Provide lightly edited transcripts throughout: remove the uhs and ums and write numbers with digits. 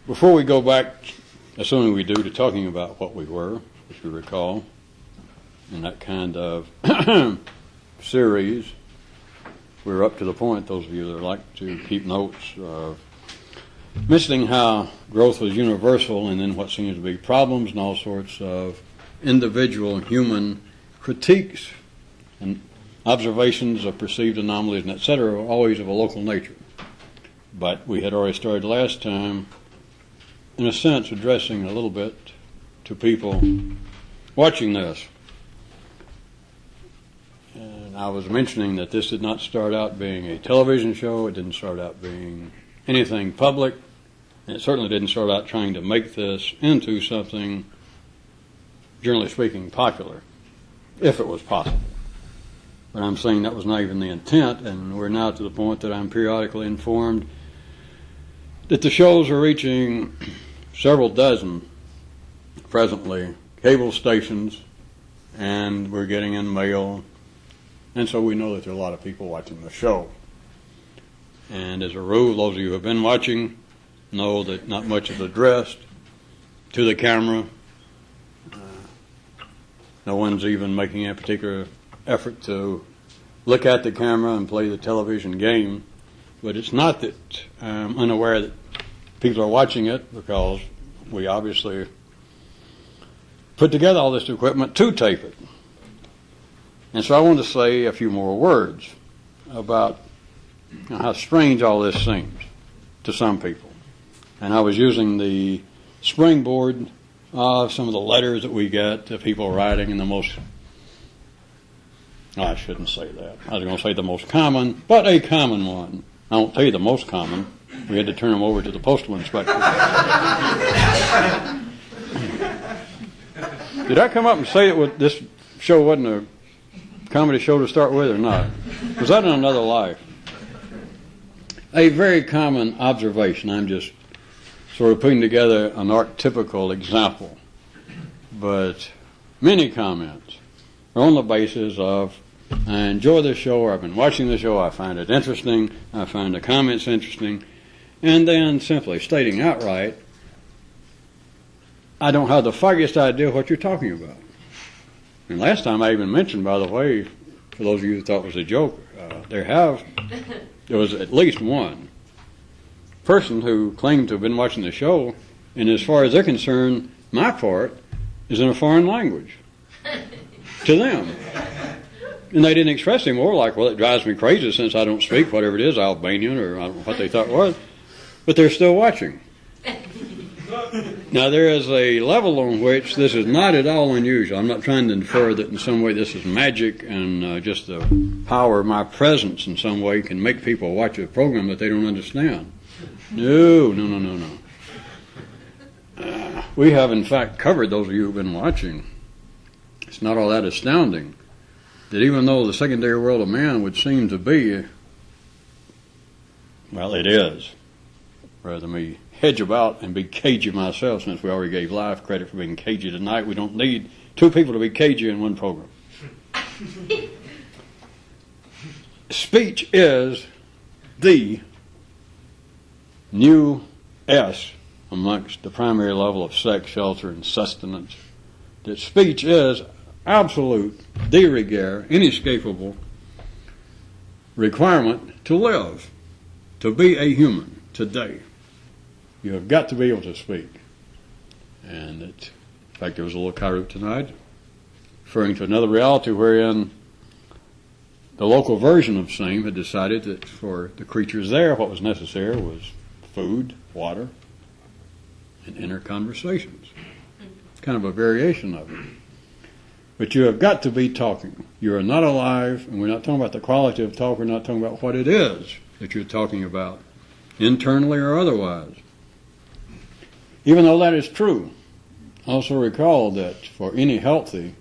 Before we go back, assuming we do, to talking about what we were, if you recall, in that kind of series, we're up to the point, those of you that like to keep notes, of mentioning how growth was universal and then what seems to be problems and all sorts of individual human critiques and observations of perceived anomalies and etc. are always of a local nature. But we had already started last time, in a sense, addressing a little bit to people watching this. And I was mentioning that this did not start out being a television show. It didn't start out being anything public. And it certainly didn't start out trying to make this into something, generally speaking, popular, if it was possible. But I'm saying that was not even the intent, and we're now to the point that I'm periodically informed that the shows are reaching several dozen, presently, cable stations, and we're getting in mail, and so we know that there are a lot of people watching the show. And as a rule, those of you who have been watching know that not much is addressed to the camera. No one's even making a particular effort to look at the camera and play the television game. But it's not that I'm unaware that people are watching it, because we obviously put together all this equipment to tape it. And so I want to say a few more words about how strange all this seems to some people. And I was using the springboard of some of the letters that we get to people writing in the most, I shouldn't say that. I was going to say the most common, but a common one. I won't tell you the most common. We had to turn them over to the postal inspector. Did I come up and say that this show wasn't a comedy show to start with or not? Was that in another life? A very common observation. I'm just sort of putting together an archetypical example. But many comments are on the basis of, I enjoy this show, or I've been watching the show, I find it interesting, I find the comments interesting, and then simply stating outright, I don't have the foggiest idea what you're talking about. And last time I even mentioned, by the way, for those of you who thought it was a joke, there was at least one person who claimed to have been watching the show, and as far as they're concerned, my part is in a foreign language to them. And they didn't express any more, like, well, it drives me crazy since I don't speak whatever it is, Albanian, or I don't know what they thought it was, but they're still watching. Now, there is a level on which this is not at all unusual. I'm not trying to infer that in some way this is magic and just the power of my presence in some way can make people watch a program that they don't understand. No. We have, in fact, covered those of you who've been watching. It's not all that astounding that even though the secondary world of man would seem to be, well, it is, rather than me hedge about and be cagey myself, since we already gave Life credit for being cagey tonight. We don't need two people to be cagey in one program. Speech is the new S amongst the primary level of sex, shelter, and sustenance. That speech is absolute, de rigueur, inescapable requirement to live, to be a human today. You have got to be able to speak. And in fact, there was a little Kyroot tonight referring to another reality wherein the local version of same had decided that for the creatures there, what was necessary was food, water, and inner conversations. Kind of a variation of it. But you have got to be talking. You are not alive, and we're not talking about the quality of talk, we're not talking about what it is that you're talking about, internally or otherwise. Even though that is true, also recall that for any healthy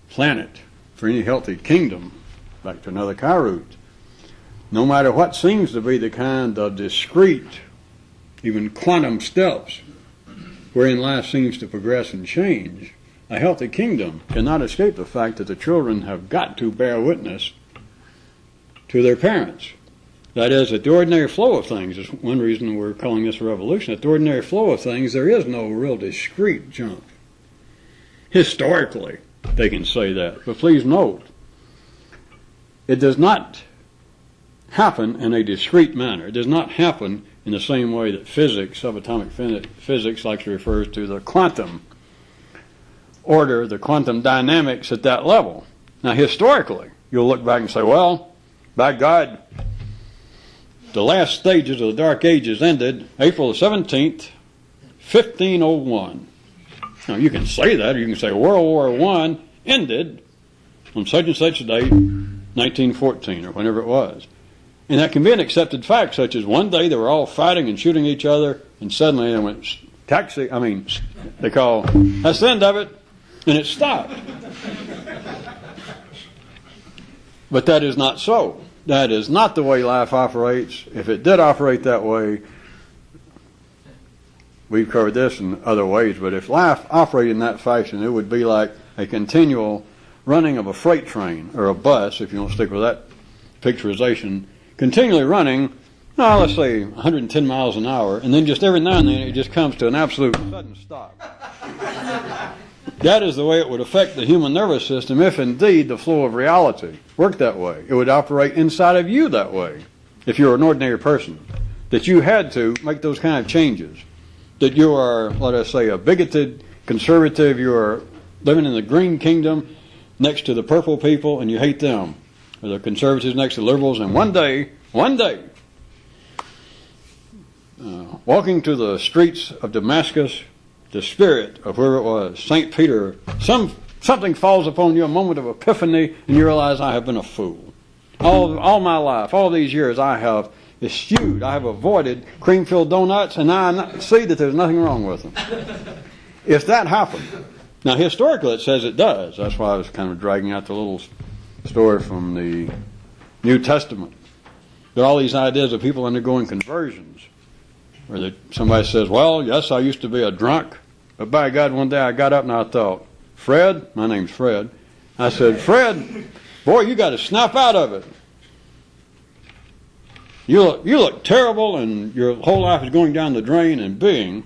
planet, for any healthy kingdom, back to another Kyroot, no matter what seems to be the kind of discrete, even quantum steps wherein life seems to progress and change, a healthy kingdom cannot escape the fact that the children have got to bear witness to their parents. That is, at the ordinary flow of things, is one reason we're calling this a revolution. At the ordinary flow of things, there is no real discrete jump. Historically, they can say that. But please note, it does not happen in a discrete manner. It does not happen in the same way that physics, subatomic physics, likely refers to the quantum order, the quantum dynamics at that level. Now, historically, you'll look back and say, well, by God, the last stages of the Dark Ages ended April the 17th, 1501. Now, you can say that, or you can say World War I ended on such and such a date, 1914, or whenever it was. And that can be an accepted fact, such as one day they were all fighting and shooting each other, and suddenly they went, they call, that's the end of it, and it stopped. But that is not so. That is not the way life operates. If it did operate that way, we've covered this in other ways, but if life operated in that fashion, it would be like a continual running of a freight train, or a bus, if you want to stick with that picturization, continually running, let's say 110 miles an hour, and then just every now and then it just comes to an absolute sudden stop. That is the way it would affect the human nervous system if indeed the flow of reality worked that way. It would operate inside of you that way, if you were an ordinary person, that you had to make those kind of changes, that you are, let us say, a bigoted conservative, you are living in the green kingdom next to the purple people and you hate them, or the conservatives next to the liberals, and one day, walking to the streets of Damascus, the spirit of whoever it was, St. Peter, something falls upon you, a moment of epiphany, and you realize, I have been a fool. All my life, all these years, I have eschewed, I have avoided cream-filled donuts, and I see that there's nothing wrong with them. If that happened, now historically it says it does. That's why I was kind of dragging out the little story from the New Testament. There are all these ideas of people undergoing conversions, where that somebody says, well, yes, I used to be a drunk, but by God, one day I got up and I thought, Fred, my name's Fred, I said, Fred, boy, you got to snap out of it. You look terrible, and your whole life is going down the drain, and being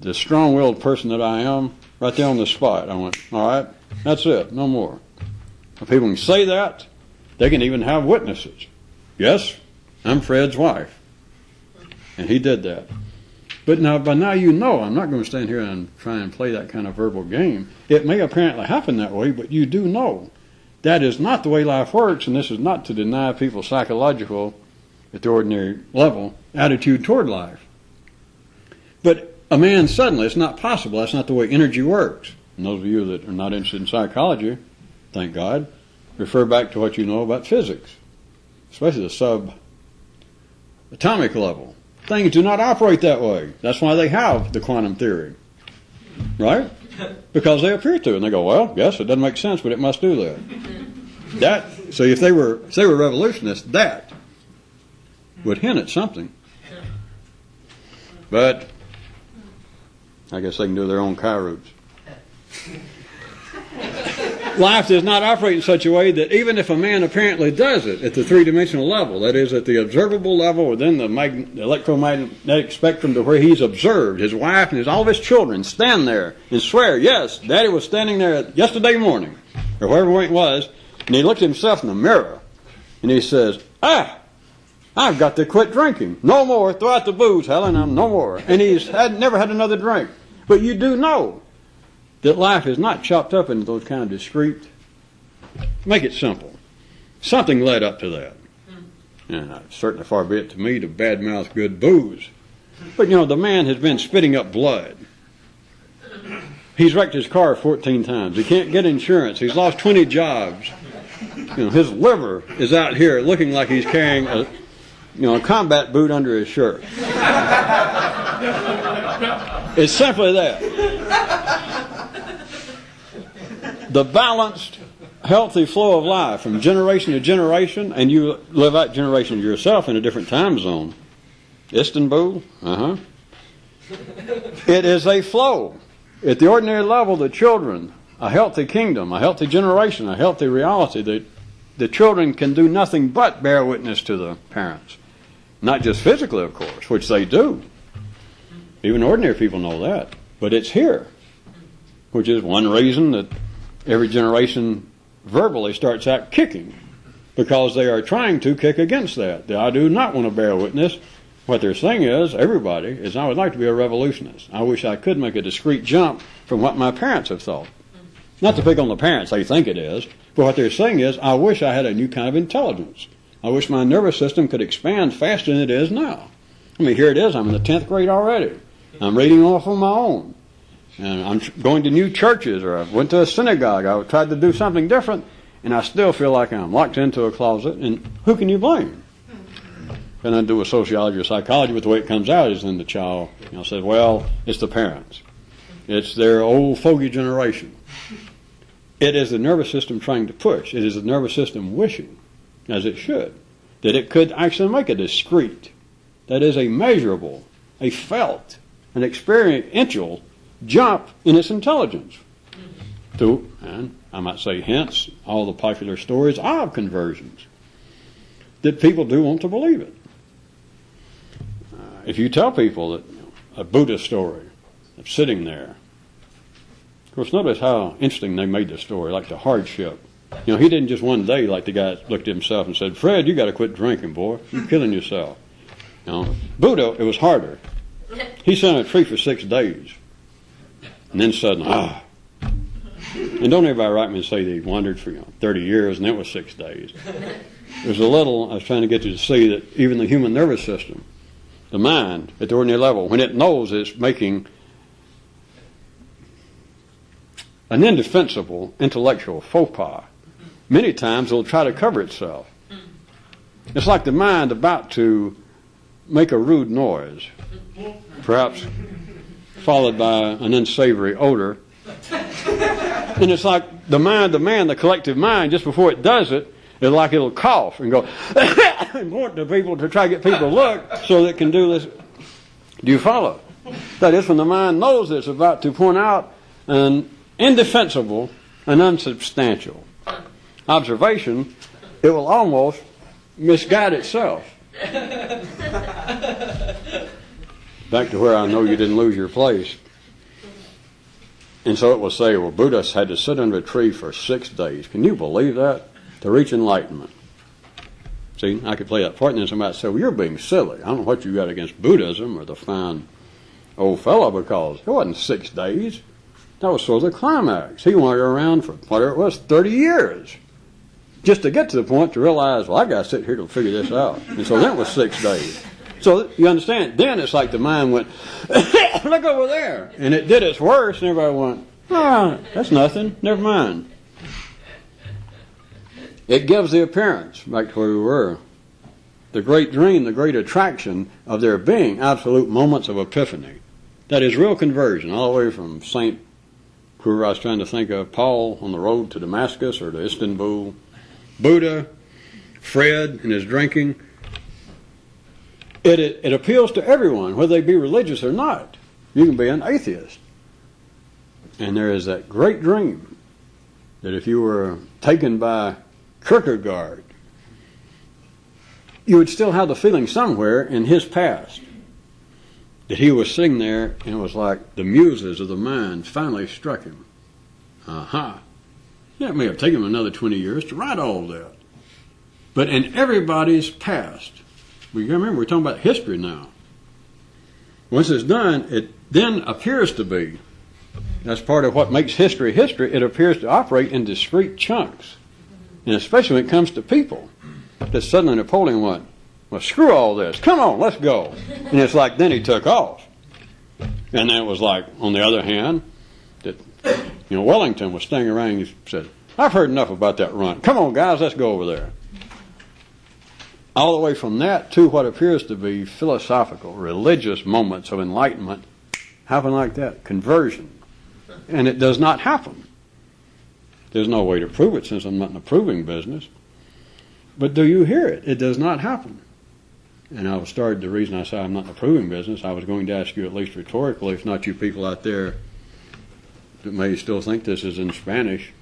the strong-willed person that I am, right there on the spot, I went, all right, that's it, no more. If people can say that, they can even have witnesses. Yes, I'm Fred's wife. And he did that. But now, by now you know, I'm not going to stand here and try and play that kind of verbal game. It may apparently happen that way, but you do know that is not the way life works, and this is not to deny people's psychological, at the ordinary level, attitude toward life. But a man suddenly, it's not possible. That's not the way energy works. And those of you that are not interested in psychology, thank God, refer back to what you know about physics, especially the subatomic level. Things do not operate that way. That's why they have the quantum theory, right? Because they appear to, and they go, well, yes, it doesn't make sense, but it must do that. So if they were revolutionists, that would hint at something. But I guess they can do their own Kyroots. Life does not operate in such a way that even if a man apparently does it at the three-dimensional level, that is, at the observable level within the electromagnetic spectrum to where he's observed, his wife and all of his children stand there and swear, yes, Daddy was standing there yesterday morning, or wherever it was, and he looked at himself in the mirror, and he says, I've got to quit drinking. No more. Throw out the booze, Helen. I'm no more. And he's never had another drink. But you do know that life is not chopped up into those kind of discrete. Make it simple. Something led up to that. And certainly far be it to me to badmouth good booze. But the man has been spitting up blood. He's wrecked his car 14 times. He can't get insurance. He's lost 20 jobs. His liver is out here looking like he's carrying a combat boot under his shirt. It's simply that. The balanced, healthy flow of life from generation to generation, and you live out generation yourself in a different time zone. Istanbul, It is a flow. At the ordinary level, the children, a healthy kingdom, a healthy generation, a healthy reality that the children can do nothing but bear witness to the parents. Not just physically, of course, which they do. Even ordinary people know that. But it's here, which is one reason that every generation verbally starts out kicking, because they are trying to kick against that. I do not want to bear witness. What they're saying is, everybody is, I would like to be a revolutionist. I wish I could make a discrete jump from what my parents have thought. Not to pick on the parents, they think it is, but what they're saying is, I wish I had a new kind of intelligence. I wish my nervous system could expand faster than it is now. I mean, here it is, I'm in the 10th grade already. I'm reading off on my own. And I'm going to new churches, or I went to a synagogue. I tried to do something different, and I still feel like I'm locked into a closet, and who can you blame? And then do a sociology or psychology, but the way it comes out is then the child says, well, it's the parents. It's their old fogey generation. It is the nervous system trying to push. It is the nervous system wishing, as it should, that it could actually make a discrete, that is a measurable, a felt, an experiential jump in its intelligence. And I might say hence all the popular stories of conversions, that people do want to believe it. If you tell people that a Buddha story of sitting there, of course, notice how interesting they made the story, like the hardship. He didn't just one day, like the guy looked at himself and said, Fred, you got to quit drinking, boy. You're killing yourself. Buddha, it was harder. He sat in a tree for 6 days. And then suddenly, And don't everybody write me and say they wandered for 30 years and it was 6 days. There's a little, I was trying to get you to see that even the human nervous system, the mind, at the ordinary level, when it knows it's making an indefensible intellectual faux pas, many times it'll try to cover itself. It's like the mind about to make a rude noise, perhaps followed by an unsavory odor. And it's like the mind, the collective mind, just before it does it, it's like it'll cough and go, and point to people to try to get people to look so that it can do this. Do you follow? That is, when the mind knows it's about to point out an indefensible and unsubstantial observation, it will almost misguide itself. Back to where I know you didn't lose your place. And so it will say, well, Buddha had to sit under a tree for 6 days. Can you believe that? To reach enlightenment. See, I could play that part, and then somebody said, well, you're being silly. I don't know what you got against Buddhism or the fine old fellow, because it wasn't 6 days. That was sort of the climax. He wandered around for whatever it was, 30 years. Just to get to the point to realize, well, I got to sit here to figure this out. And so that was 6 days. So you understand, then it's like the mind went, look over there. And it did its worst, and everybody went, that's nothing, never mind. It gives the appearance, back to where we were, the great dream, the great attraction of there being absolute moments of epiphany. That is real conversion, all the way from St. who I was trying to think of, Paul on the road to Damascus or to Istanbul, Buddha, Fred and his drinking. It appeals to everyone, whether they be religious or not. You can be an atheist. And there is that great dream that if you were taken by Kierkegaard, you would still have the feeling somewhere in his past that he was sitting there and it was like the muses of the mind finally struck him. Yeah, it may have taken him another 20 years to write all that. But in everybody's past, remember, we're talking about history now. Once it's done, it then appears to be, that's part of what makes history history, it appears to operate in discrete chunks. And especially when it comes to people, that suddenly Napoleon went, well, screw all this. Come on, let's go. And it's like then he took off. And then it was like, on the other hand, that Wellington was staying around and he said, I've heard enough about that run. Come on, guys, let's go over there. All the way from that to what appears to be philosophical, religious moments of enlightenment happen like that, conversion. And it does not happen. There's no way to prove it since I'm not in the proving business. But do you hear it? It does not happen. And I started the reason I say I'm not in the proving business. I was going to ask you, at least rhetorically, if not you people out there that may still think this is in Spanish.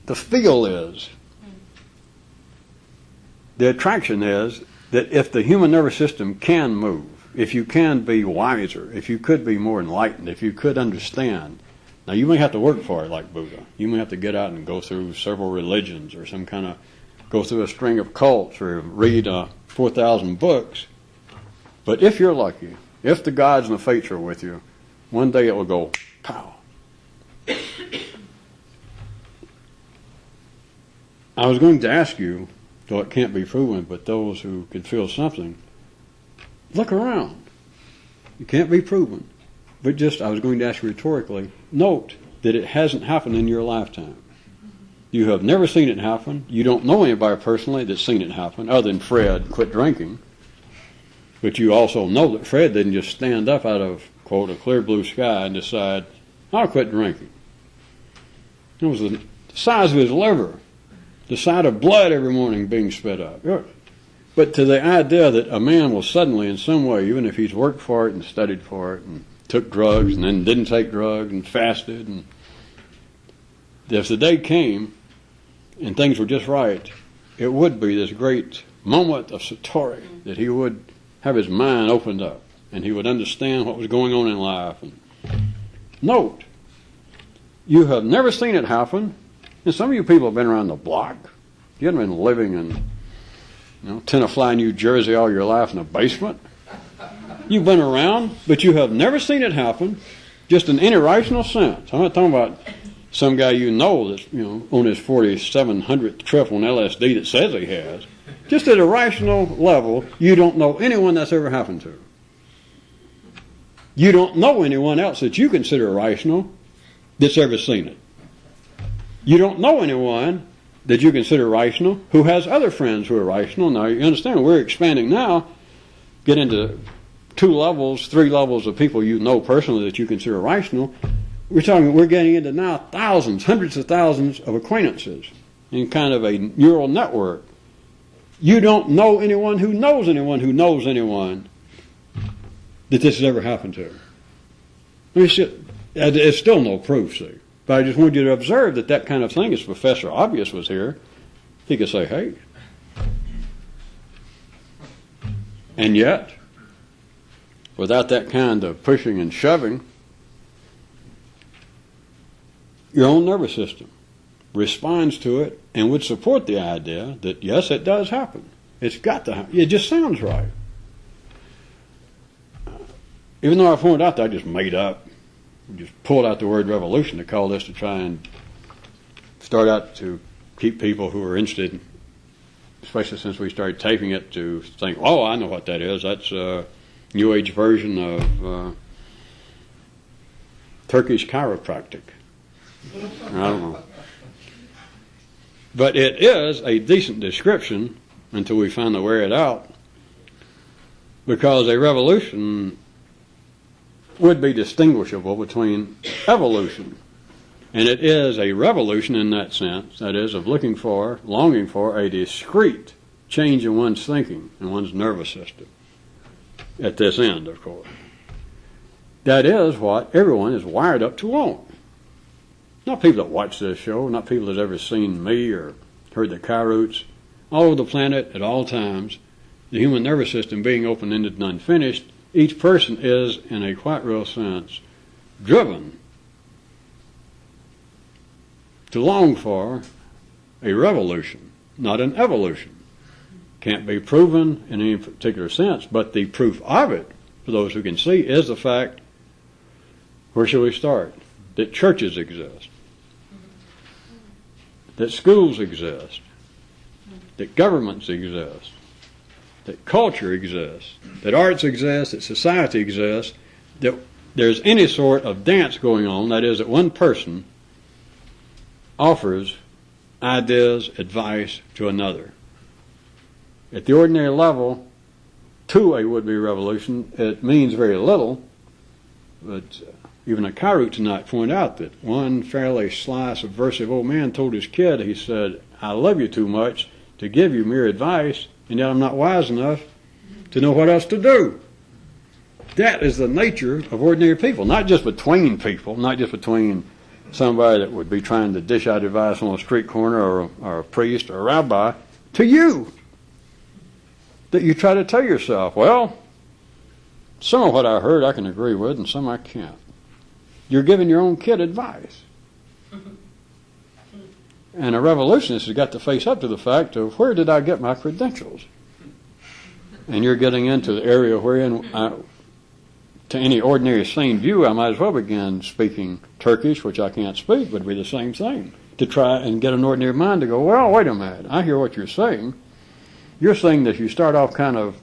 the feel is, the attraction is that if the human nervous system can move, if you can be wiser, if you could be more enlightened, if you could understand. Now, you may have to work for it like Buddha. You may have to get out and go through several religions or go through a string of cults or read 4,000 books. But if you're lucky, if the gods and the fates are with you, one day it will go, pow. I was going to ask you, though it can't be proven, but those who can feel something, look around. It can't be proven. But just, I was going to ask you rhetorically, note that it hasn't happened in your lifetime. You have never seen it happen. You don't know anybody personally that's seen it happen, other than Fred quit drinking. But you also know that Fred didn't just stand up out of, quote, a clear blue sky and decide, I'll quit drinking. It was the size of his liver, the sight of blood every morning being spit up. But to the idea that a man will suddenly, in some way, even if he's worked for it and studied for it and took drugs and then didn't take drugs and fasted, and if the day came and things were just right, it would be this great moment of satori, that he would have his mind opened up and he would understand what was going on in life. And note, you have never seen it happen, and some of you people have been around the block. You haven't been living in Tenafly, New Jersey all your life in a basement. You've been around, but you have never seen it happen, just in any rational sense. I'm not talking about some guy that's on his 4,700th trip on LSD that says he has. Just at a rational level, you don't know anyone that's ever happened to. You don't know anyone else that you consider rational that's ever seen it. You don't know anyone that you consider rational who has other friends who are rational. Now, you understand, we're expanding now, get into 2 levels, 3 levels of people you know personally that you consider rational. We're getting into now thousands, hundreds of thousands of acquaintances in kind of a neural network. You don't know anyone who knows anyone who knows anyone that this has ever happened to. It's still no proof, see. But I just want you to observe that kind of thing, if Professor Obvious was here, he could say, hey. And yet, without that kind of pushing and shoving, your own nervous system responds to it and would support the idea that, yes, it does happen. It's got to happen. It just sounds right. Even though I pointed out that I just made up, just pulled out the word revolution to call this to try and start out to keep people who are interested, especially since we started taping it, to think, oh, I know what that is. That's a New Age version of Turkish chiropractic. I don't know. But it is a decent description until we finally wear it out, because a revolution would be distinguishable between evolution. And it is a revolution in that sense, that is, of longing for a discrete change in one's thinking and one's nervous system. At this end, of course. That is what everyone is wired up to want. Not people that watch this show, not people that have ever seen me or heard the Kyroots. All over the planet, at all times, the human nervous system being open-ended and unfinished, each person is, in a quite real sense, driven to long for a revolution, not an evolution. Can't be proven in any particular sense, but the proof of it, for those who can see, is the fact, where shall we start? That churches exist, that schools exist, that governments exist, that culture exists, that arts exist, that society exists, that there's any sort of dance going on, that is, that one person offers ideas, advice to another. At the ordinary level, to a would-be revolution, it means very little, but even a Kyroot tonight pointed out that one fairly sly, subversive old man told his kid, he said, I love you too much to give you mere advice, and yet I'm not wise enough to know what else to do. That is the nature of ordinary people, not just between people, not just between somebody that would be trying to dish out advice on a street corner, or a priest or a rabbi, to you. That you try to tell yourself, well, some of what I heard I can agree with and some I can't. You're giving your own kid advice. And a revolutionist has got to face up to the fact of, where did I get my credentials? And you're getting into the area wherein, to any ordinary sane view, I might as well begin speaking Turkish, which I can't speak, would be the same thing. To try and get an ordinary mind to go, well, wait a minute, I hear what you're saying. You're saying that you start off kind of,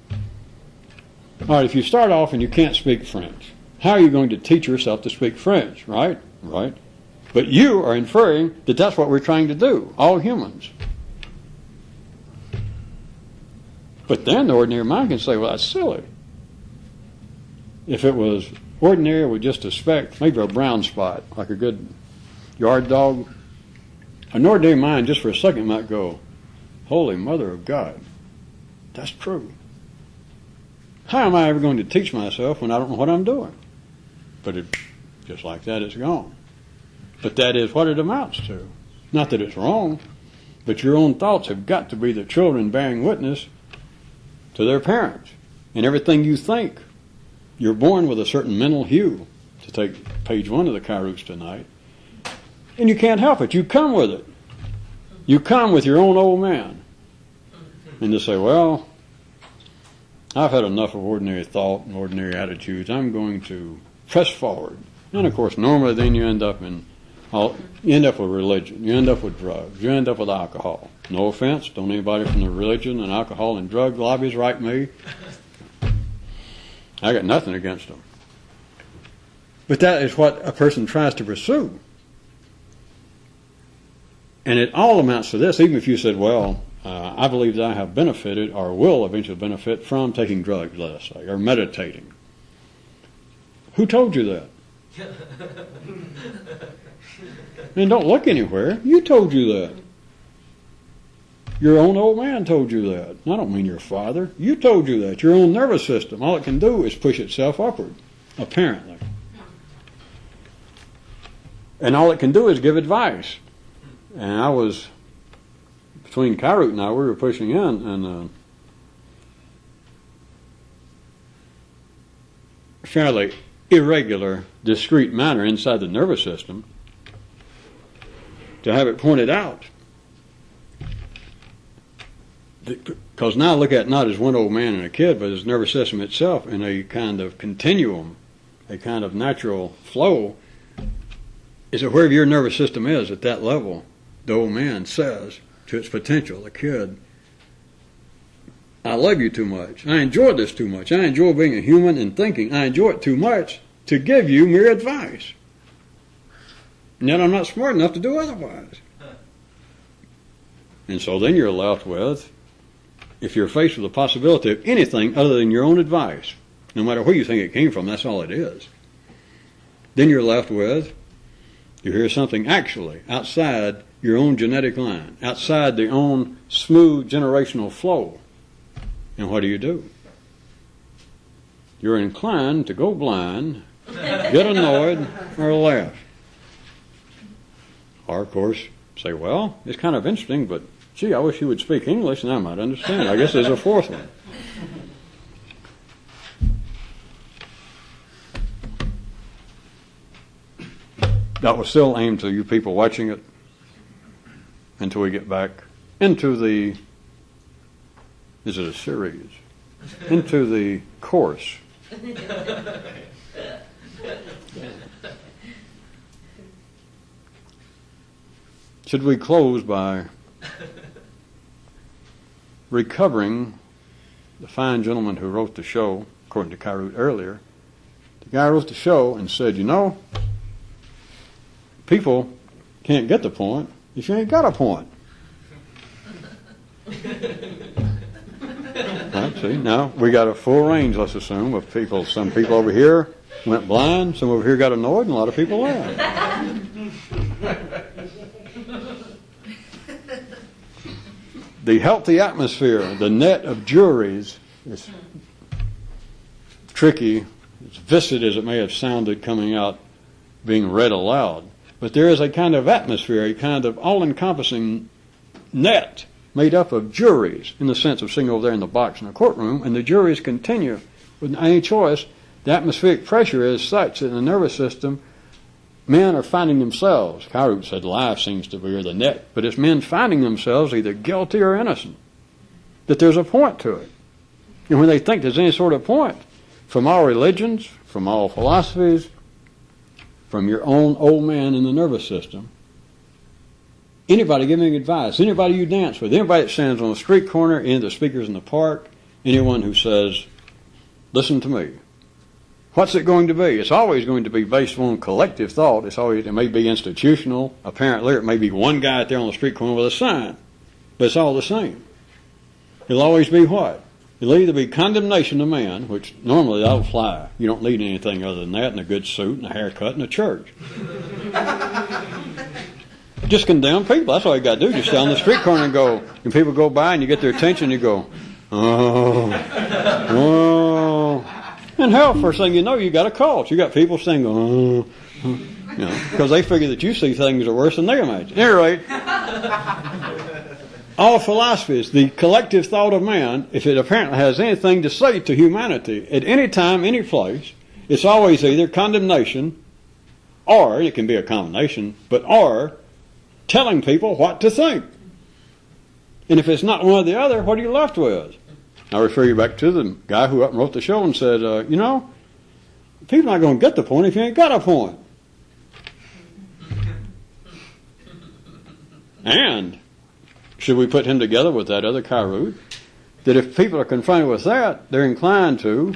all right, if you start off and you can't speak French, how are you going to teach yourself to speak French, right? Right. But you are inferring that that's what we're trying to do, all humans. But then the ordinary mind can say, well, that's silly. If it was ordinary, it would just suspect maybe a brown spot, like a good yard dog. An ordinary mind just for a second might go, Holy Mother of God, that's true. How am I ever going to teach myself when I don't know what I'm doing? But just like that, it's gone. But that is what it amounts to. Not that it's wrong, but your own thoughts have got to be the children bearing witness to their parents. And everything you think, you're born with a certain mental hue, to take page 1 of the Kyroots tonight, and you can't help it. You come with it. You come with your own old man. And to say, well, I've had enough of ordinary thought and ordinary attitudes. I'm going to press forward. And of course, normally then you end up with religion. You end up with drugs. You end up with alcohol. No offense. Don't anybody from the religion and alcohol and drug lobbies write me. I got nothing against them. But that is what a person tries to pursue. And it all amounts to this. Even if you said, well, I believe that I have benefited or will eventually benefit from taking drugs, let us say, or meditating. Who told you that? And don't look anywhere. You told you that. Your own old man told you that. I don't mean your father. You told you that. Your own nervous system, all it can do is push itself upward, apparently. And all it can do is give advice. And I was, between Kyroot and I, we were pushing in, and fairly irregular, discrete manner inside the nervous system, to have it pointed out. Because now I look at it not as one old man and a kid, but as nervous system itself in a kind of continuum, a kind of natural flow, is that wherever your nervous system is at that level, the old man says to its potential, the kid, I love you too much. I enjoy this too much. I enjoy being a human and thinking. I enjoy it too much to give you mere advice. And yet I'm not smart enough to do otherwise. And so then you're left with, if you're faced with the possibility of anything other than your own advice, no matter where you think it came from, that's all it is. Then you're left with, you hear something actually outside your own genetic line, outside the own smooth generational flow. And what do? You're inclined to go blind, get annoyed, or laugh. Or, of course, say, well, it's kind of interesting, but gee, I wish you would speak English and I might understand. I guess there's a fourth one. That was still aimed to you people watching it until we get back into the, is it a series? Into the course. Should we close by recovering the fine gentleman who wrote the show, according to Kyroot earlier? The guy wrote the show and said, you know, people can't get the point if you ain't got a point. Right, see, now we got a full range, let's assume, of people. Some people over here went blind, some over here got annoyed, and a lot of people laughed. The healthy atmosphere, the net of juries, is tricky, as viscid as it may have sounded coming out being read aloud. But there is a kind of atmosphere, a kind of all-encompassing net made up of juries, in the sense of sitting over there in the box in the courtroom, and the juries continue with any choice. The atmospheric pressure is such that in the nervous system, men are finding themselves, Kyroots said life seems to be the net, but it's men finding themselves either guilty or innocent, that there's a point to it. And when they think there's any sort of point, from all religions, from all philosophies, from your own old man in the nervous system, anybody giving advice, anybody you dance with, anybody that stands on the street corner, any of the speakers in the park, anyone who says, listen to me. What's it going to be? It's always going to be based on collective thought. It may be institutional, apparently, or it may be one guy out there on the street corner with a sign, but it's all the same. It'll always be what? It'll either be condemnation of man, which normally that'll fly. You don't need anything other than that, and a good suit, and a haircut, and a church. Just condemn people. That's all you got to do. Just stay on the street corner and go, and people go by and you get their attention, you go, oh. And hell, first thing you know, you got a cult. You got people saying, oh. Because they figure that you see things are worse than they imagine. At any rate, all philosophies, the collective thought of man, if it apparently has anything to say to humanity, at any time, any place, it's always either condemnation, or, it can be a combination, but or telling people what to think. And if it's not one or the other, what are you left with? I refer you back to the guy who up and wrote the show and said, people are not going to get the point if you ain't got a point. And should we put him together with that other Kyroot? That if people are confronted with that, they're inclined to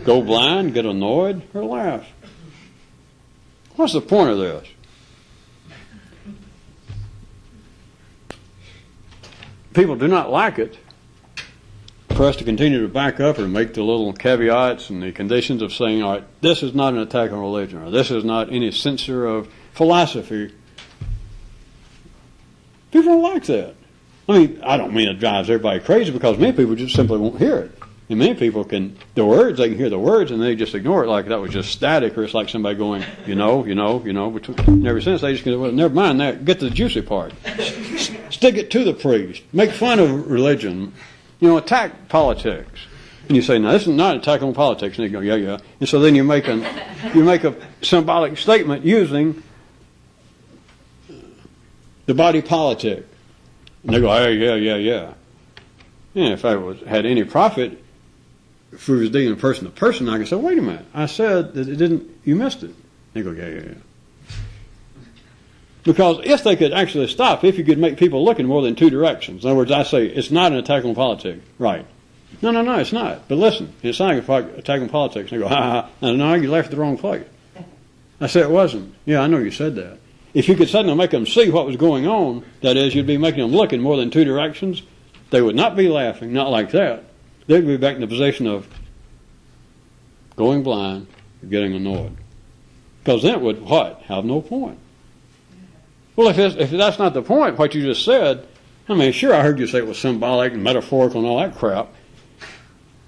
go blind, get annoyed, or laugh. What's the point of this? People do not like it for us to continue to back up or make the little caveats and the conditions of saying, all right, this is not an attack on religion, or this is not any censor of philosophy. People don't like that. I mean, I don't mean it drives everybody crazy, because many people just simply won't hear it. And many people they can hear the words and they just ignore it like that was just static, or it's like somebody going, but ever since they just go, well, never mind that, get to the juicy part. Stick it to the priest. Make fun of religion. Attack politics. And you say, no, this is not an attack on politics. And they go, yeah. And so then you make a symbolic statement using the body politic. And they go, oh, yeah. And if I had any profit, if we was dealing person to person, I could say, wait a minute, I said that you missed it. They go, yeah. Because if they could actually stop, if you could make people look in more than two directions. In other words, I say, it's not an attack on politics. Right. No, it's not. But listen, it's not an attack on politics. And they go, ha. No, you left the wrong place. I said it wasn't. Yeah, I know you said that. If you could suddenly make them see what was going on, that is, you'd be making them look in more than two directions, they would not be laughing, not like that. They'd be back in the position of going blind, or getting annoyed. Because then it would, have no point. Well, if that's not the point, what you just said, I mean, sure, I heard you say it was symbolic and metaphorical and all that crap.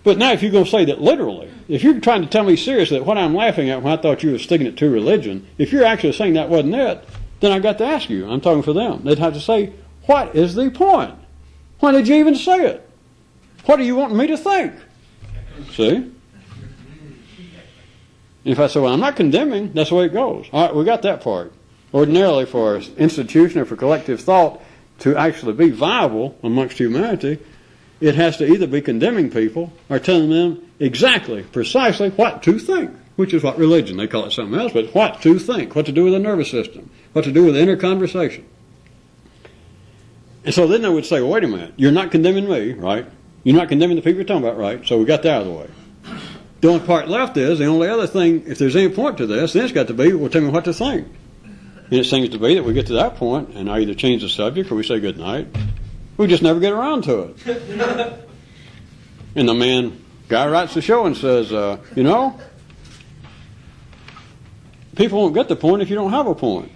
But now if you're going to say that literally, if you're trying to tell me seriously that what I'm laughing at when I thought you were sticking it to religion, if you're actually saying that wasn't it, then I've got to ask you. I'm talking for them. They'd have to say, what is the point? Why did you even say it? What are you wanting me to think? See? And if I say, well, I'm not condemning, that's the way it goes. All right, we got that part. Ordinarily, for an institution or for collective thought to actually be viable amongst humanity, it has to either be condemning people or telling them precisely what to think, which is what religion, they call it something else, but what to think, what to do with the nervous system, what to do with inner conversation. And so then they would say, well, wait a minute, you're not condemning me, right? You're not condemning the people you're talking about, right? So we got that out of the way. The only part left is, the only other thing, if there's any point to this, then it's got to be, well, tell me what to think. And it seems to be that we get to that point, and I either change the subject or we say good night. We just never get around to it. And the guy writes the show and says, people won't get the point if you don't have a point.